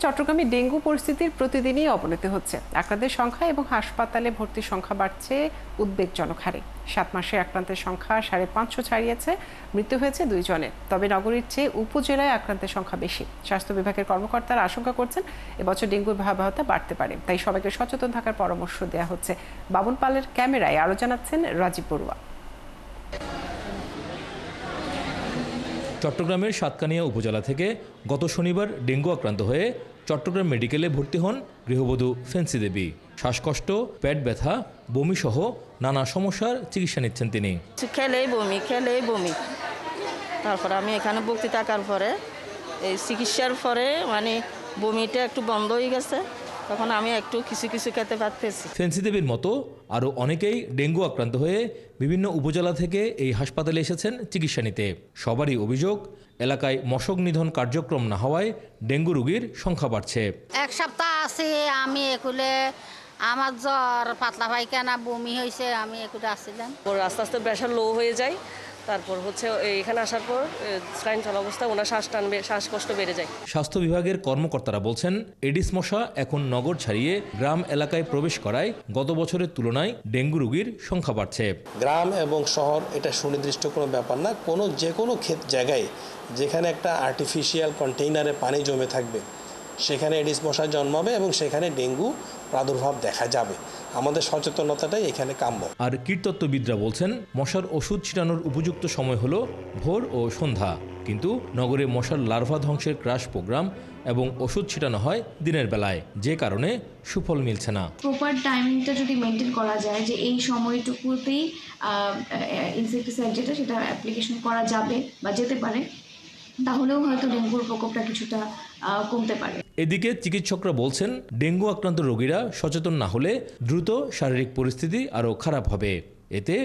চট্টগ্রামে ডেঙ্গু পরিস্থিতির প্রতিদিনই অবনতি হচ্ছে। আক্রান্তের সংখ্যা এবং হাসপাতালে ভর্তির সংখ্যা বাড়ছে উদ্বেগজনক হারে। 7 মাসে আক্রান্তের সংখ্যা 550 ছাড়িয়েছে, মৃত্যু হয়েছে 2 জনের। তবে নগরীর চেয়ে উপজেলায় আক্রান্তের সংখ্যা বেশি। স্বাস্থ্য বিভাগের কর্মকর্তারা আশঙ্কা করছেন এবছর ডেঙ্গুর ভয়াবহতা বাড়তে পারে, তাই সবাইকে সচেতন থাকার পরামর্শ দেওয়া হচ্ছে। বাবুল পালের ক্যামেরায় আরও জানাচ্ছেন রাজীব বড়ুয়া। চট্টগ্রামের সাতকানিয়া উপজেলা থেকে গত শনিবার ডেঙ্গু আক্রান্ত হয়ে চট্টগ্রাম মেডিকেলে ভর্তি হন গৃহবধূ ফেন্সি দেবী। শ্বাসকষ্ট, পেট ব্যথা, বমি সহ নানা সমস্যার চিকিৎসা নিচ্ছেন তিনি। খেলেই বমি। তারপর আমি এখানে ভর্তি থাকার পরে এই চিকিৎসার পরে মানে বমিটা একটু বন্ধ হয়ে গেছে, তখন আমি একটু কিছু খেতে পারতেছি। ফেন্সি দেবীর মতো আরও অনেকেই ডেঙ্গু আক্রান্ত হয়ে বিভিন্ন উপজেলা থেকে এই হাসপাতালে এসেছেন চিকিৎসা নিতে। সবারই অভিযোগ, এলাকায় মশক নিধন কার্যক্রম না হওয়ায় ডেঙ্গু রোগীর সংখ্যা বাড়ছে। এক সপ্তাহ আছি আমি একুলে, আমার জ্বর, পাতলা পায়খানা, বমি হয়েছে, আমি একুলে আসছিলাম। আস্তে আস্তে প্রেশার লো হয়ে যায়, তারপর হচ্ছে এখানে আসার পর স্লাইন চলা অবস্থায় ওনার শ্বাস টানবে, শ্বাসকষ্ট বেড়ে যায়। স্বাস্থ্য বিভাগের কর্মকর্তারা বলছেন, এডিস মশা এখন নগর ছাড়িয়ে গ্রাম এলাকায় প্রবেশ করায় গত বছরের তুলনায় ডেঙ্গু রোগীর সংখ্যা বাড়ছে। গ্রাম এবং শহর এটা সুনির্দিষ্ট কোনো ব্যাপার না। যে কোনো জায়গায় যেখানে একটা আর্টিফিশিয়াল কন্টেইনারে পানি জমে থাকবে সেখানে এডিস মশা জন্মাবে এবং সেখানে ডেঙ্গু প্রাদুর্ভাব দেখা যাবে। আমাদের সচেতনতাটাই এখানে কাম্য। আর কীটতত্ত্ববিদরা বলছেন, মশার ওষুধ ছিটানোর উপযুক্ত সময় হলো ভোর ও সন্ধ্যা, কিন্তু নগরে মশার লার্ভা ধ্বংসের ক্রাশ প্রোগ্রাম এবং ওষুধ ছিটানো হয় দিনের বেলায়, যে কারণে সুফল মিলছে না। প্রপার টাইমিংটা যদি মেনটেন করা যায় যে এই সময়টুকুতেই ইনসেক্টিসাইড যেটা সেটা অ্যাপ্লিকেশন করা যাবে বা যেতে পারে, তাহলেও হয়তো ডেঙ্গুর প্রকোপটা কিছুটা কমতে পারে। এদিকে চিকিৎসকরা বলছেন, ডেঙ্গু আক্রান্ত রোগীরা সচেতন না হলে দ্রুত শারীরিক পরিস্থিতি আরও খারাপ হবে। এতে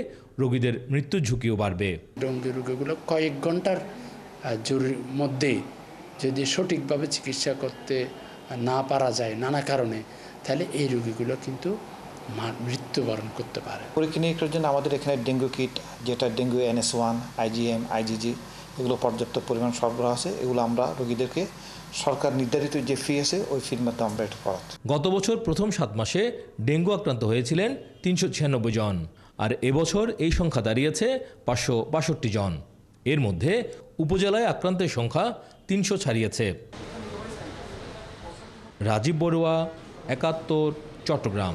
রোগীদের মৃত্যুর ঝুঁকিও বাড়বে। ডেঙ্গু রোগীগুলো কয়েক ঘন্টার মধ্যে যদি সঠিকভাবে চিকিৎসা করতে না পারা যায় নানা কারণে, তাহলে এই রোগীগুলো কিন্তু মৃত্যুবরণ করতে পারে। পরীক্ষা জন্য আমাদের এখানে ডেঙ্গু কিট, যেটা ডেঙ্গু NS1, IgM, IgG, এগুলো পর্যাপ্ত পরিমাণ সরবরাহ আছে। এগুলো আমরা রোগীদেরকে সরকার নির্ধারিত যে ফি আছে ওই ফির মধ্যে আমরা এটা করাচ্ছি। গত বছর প্রথম 7 মাসে ডেঙ্গু আক্রান্ত হয়েছিলেন 396 জন, আর এবছর এই সংখ্যা দাঁড়িয়েছে 562 জন। এর মধ্যে উপজেলায় আক্রান্তের সংখ্যা 300 ছাড়িয়েছে। রাজীব বড়ুয়া, 71, চট্টগ্রাম।